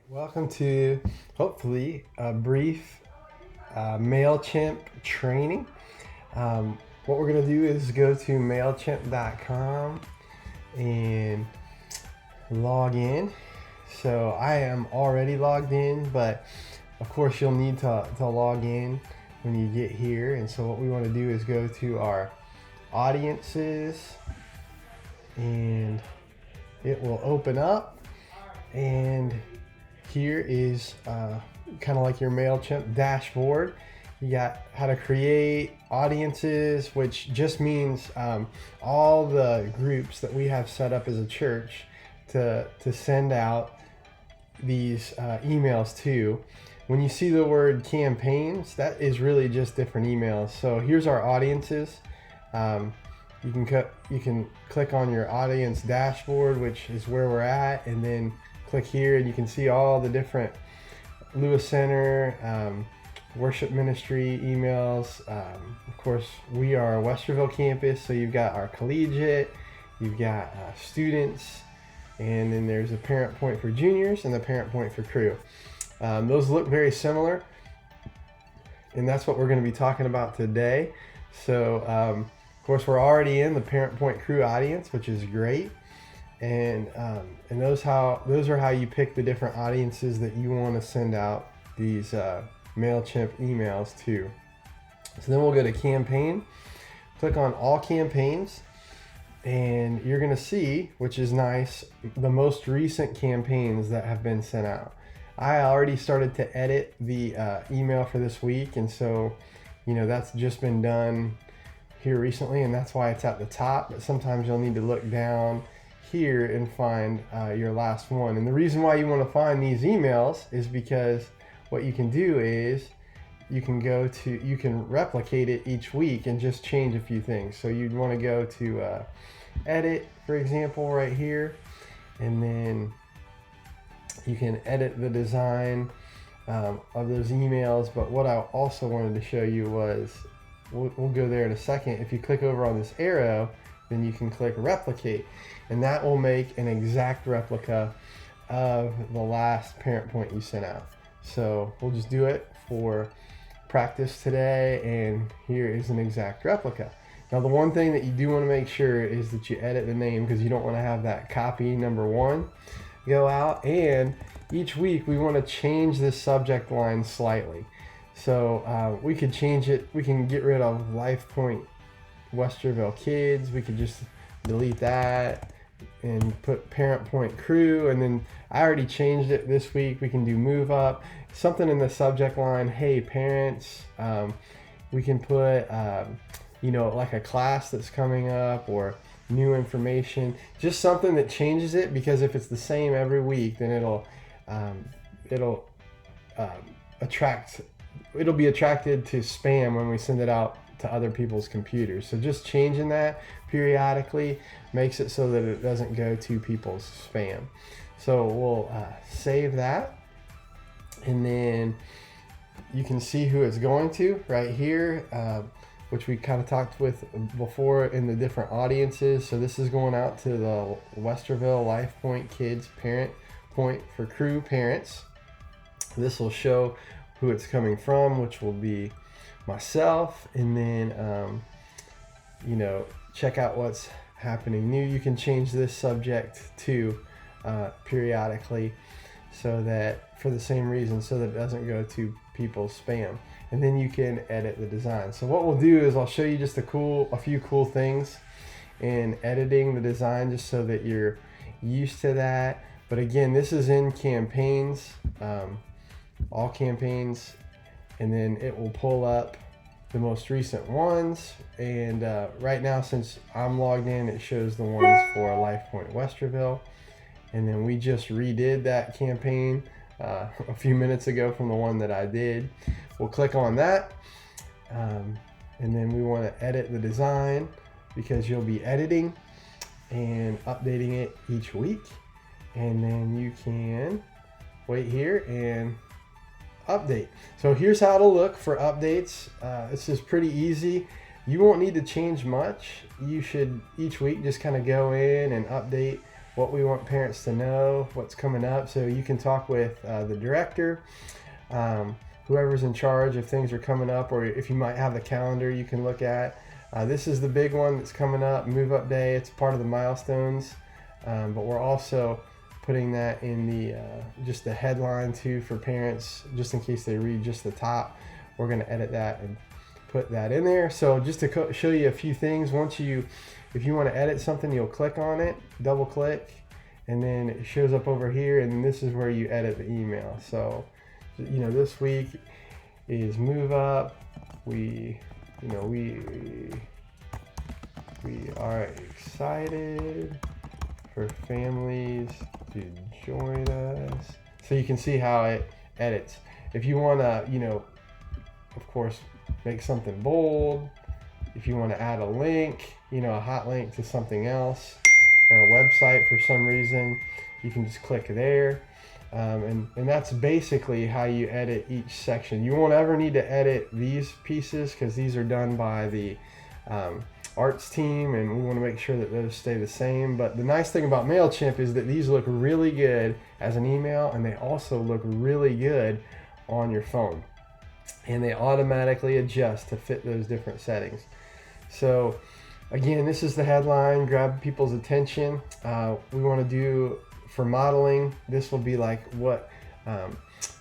Welcome to hopefully a brief MailChimp training. What we're going to do is go to MailChimp.com and log in. So I am already logged in, but of course you'll need to log in when you get here. And so what we want to do is go to our audiences and it will open up, and here is kind of like your MailChimp dashboard. You got how to create audiences, which just means all the groups that we have set up as a church to send out these emails to. When you see the word campaigns, that is really just different emails. So here's our audiences. You can click on your audience dashboard, which is where we're at, and then click here and you can see all the different Lewis Center, worship ministry emails. Of course, we are a Westerville campus, so you've got our collegiate, you've got students, and then there's a parent point for juniors and the parent point for crew. Those look very similar, and that's what we're going to be talking about today. So, of course, we're already in the parent point crew audience, which is great. And those are how you pick the different audiences that you want to send out these MailChimp emails to. So then we'll go to campaign, click on all campaigns, and you're going to see, which is nice, the most recent campaigns that have been sent out. I already started to edit the email for this week, and so that's just been done here recently, and that's why it's at the top. But sometimes you'll need to look down here and find your last one. And the reason why you want to find these emails is because what you can do is you can replicate it each week and just change a few things. So you'd want to go to edit, for example, right here, and then you can edit the design of those emails. But what I also wanted to show you was, we'll go there in a second. If you click over on this arrow, then you can click replicate, and that will make an exact replica of the last parent point you sent out. So we'll just do it for practice today, and here is an exact replica. Now the one thing that you do want to make sure is that you edit the name, because you don't want to have that copy number 1 go out, and each week we want to change this subject line slightly. So we could change it. We can get rid of Life Point Westerville Kids. We could just delete that and put parent point crew, and then I already changed it this week. We can do move up, something in the subject line, hey parents. We can put like a class that's coming up or new information, just something that changes it, because if it's the same every week, then it'll be attracted to spam when we send it out to other people's computers. So just changing that periodically makes it so that it doesn't go to people's spam. So we'll save that, and then you can see who it's going to right here, which we kind of talked with before in the different audiences. So this is going out to the Westerville Life Point Kids parent point for crew parents. This will show who it's coming from, which will be myself, and then check out what's happening new. You can change this subject to periodically, so that for the same reason, so that it doesn't go to people's spam. And then you can edit the design. So what we'll do is I'll show you just a few cool things in editing the design, just so that you're used to that. But again, this is in campaigns, all campaigns, and then it will pull up the most recent ones. And right now, since I'm logged in, it shows the ones for Life Point Westerville. And then we just redid that campaign a few minutes ago from the one that I did. We'll click on that, and then we want to edit the design, because you'll be editing and updating it each week. And then you can wait here and update. So here's how it'll look for updates. This is pretty easy. You won't need to change much. You should each week just kind of go in and update what we want parents to know, what's coming up. So you can talk with the director, whoever's in charge if things are coming up, or if you might have the calendar you can look at. This is the big one that's coming up, Move Up Day. It's part of the milestones, but we're also putting that in the just the headline too for parents, just in case they read just the top. We're going to edit that and put that in there. So just to show you a few things, if you want to edit something, you'll click on it, double click, and then it shows up over here, and this is where you edit the email. So this week is Move Up. We are excited for families to join us. So you can see how it edits. If you want to, of course, make something bold, if you want to add a link, a hot link to something else or a website for some reason, you can just click there. And that's basically how you edit each section. You won't ever need to edit these pieces because these are done by the arts team, and we want to make sure that those stay the same. But the nice thing about MailChimp is that these look really good as an email, and they also look really good on your phone, and they automatically adjust to fit those different settings. So again, this is the headline, grab people's attention. We want to do for modeling, this will be like what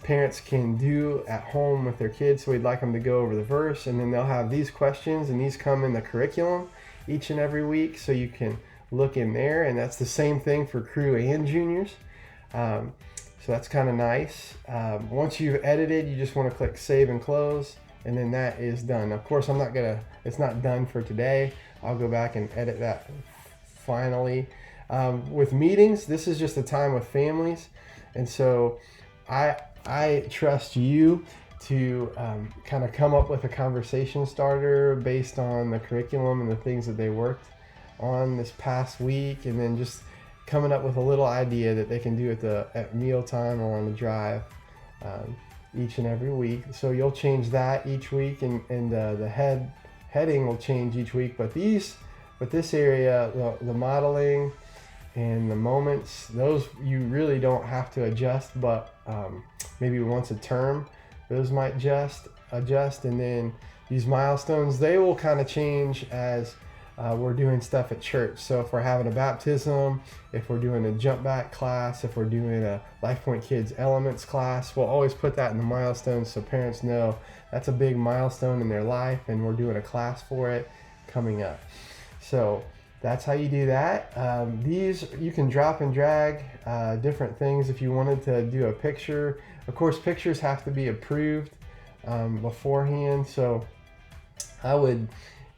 parents can do at home with their kids. So we'd like them to go over the verse, and then they'll have these questions, and these come in the curriculum each and every week, so you can look in there. And that's the same thing for crew and juniors. So that's kind of nice. Once you've edited, you just want to click save and close, and then that is done. Of course, it's not done for today. I'll go back and edit that finally. With meetings, this is just a time with families, and so I trust you to kind of come up with a conversation starter based on the curriculum and the things that they worked on this past week, and then just coming up with a little idea that they can do at mealtime or on the drive each and every week. So you'll change that each week, and the heading will change each week. But this area, the modeling and the moments, those you really don't have to adjust, but maybe once a term, those might adjust. And then these milestones, they will kind of change as we're doing stuff at church. So if we're having a baptism, if we're doing a jump back class, if we're doing a LifePoint Kids Elements class, we'll always put that in the milestones so parents know that's a big milestone in their life, and we're doing a class for it coming up. So that's how you do that. These, you can drop and drag different things if you wanted to do a picture. Of course, pictures have to be approved beforehand. So I would,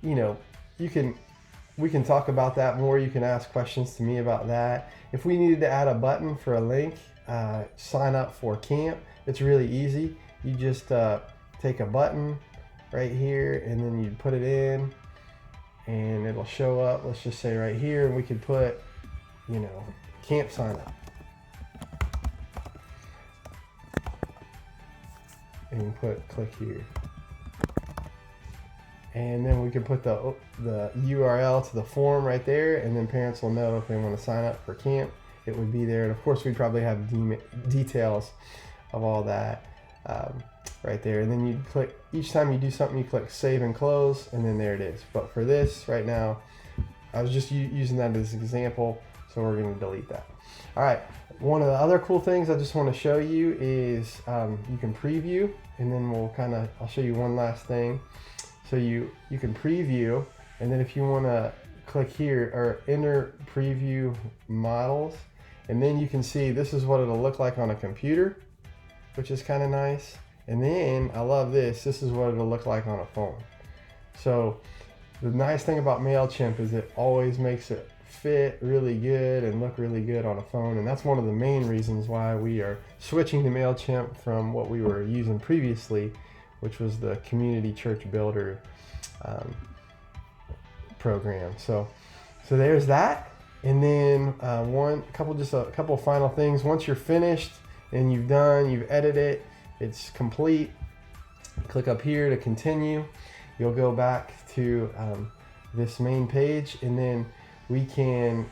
we can talk about that more. You can ask questions to me about that. If we needed to add a button for a link, sign up for camp, it's really easy. You just take a button right here, and then you put it in, and it'll show up. Let's just say right here, and we could put, camp sign up. And click here. And then we can put the URL to the form right there, and then parents will know if they want to sign up for camp. It would be there, and of course we probably have details of all that right there. And then you click, each time you do something, you click save and close, and then there it is. But for this right now, I was just using that as an example, so we're going to delete that. All right, one of the other cool things I just want to show you is you can preview, and then I'll show you one last thing. So you can preview, and then if you want to click here or enter preview models, and then you can see this is what it'll look like on a computer, which is kind of nice. And then I love this is what it'll look like on a phone. So the nice thing about MailChimp is it always makes it fit really good and look really good on a phone, and that's one of the main reasons why we are switching to MailChimp from what we were using previously, which was the Community Church Builder program. So there's that. And then a couple final things. Once you're finished and you've edited, it's complete, click up here to continue. You'll go back to this main page, and then we can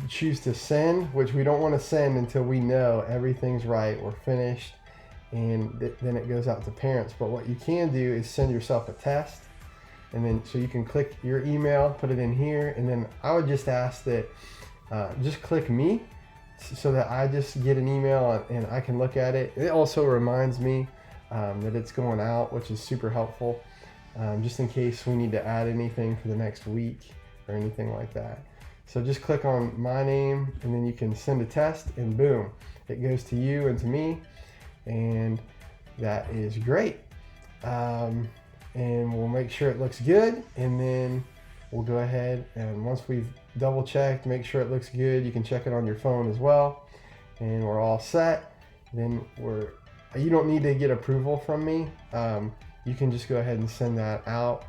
choose to send, which we don't want to send until we know everything's right, we're finished, and then it goes out to parents. But what you can do is send yourself a test, and then so you can click your email, put it in here, and then I would just ask that just click me so that I just get an email and I can look at it. It also reminds me that it's going out, which is super helpful, just in case we need to add anything for the next week or anything like that. So just click on my name, and then you can send a test, and boom, it goes to you and to me, and that is great. And we'll make sure it looks good, and then we'll go ahead, and once we've double checked, make sure it looks good, you can check it on your phone as well, and we're all set. Then you don't need to get approval from me. You can just go ahead and send that out.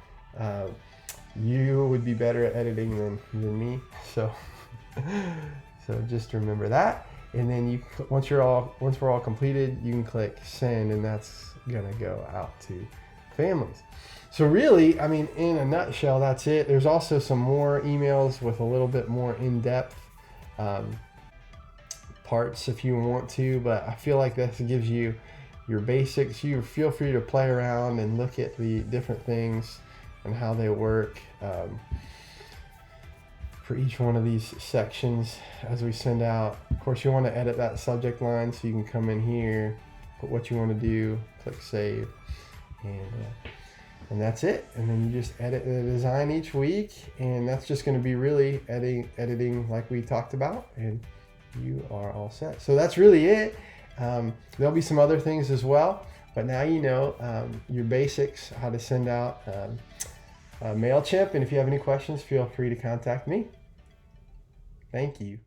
You would be better at editing than me, so just remember that. And then once we're all completed, you can click send, and that's gonna go out to families. So really, I mean, in a nutshell, that's it. There's also some more emails with a little bit more in-depth parts if you want to, but I feel like this gives you your basics. You feel free to play around and look at the different things and how they work for each one of these sections as we send out. Of course, you want to edit that subject line, so you can come in here, put what you want to do, click save, and that's it. And then you just edit the design each week, and that's just going to be really editing like we talked about, and you are all set. So that's really it. There'll be some other things as well, but now you know your basics, how to send out MailChimp. And if you have any questions, feel free to contact me. Thank you.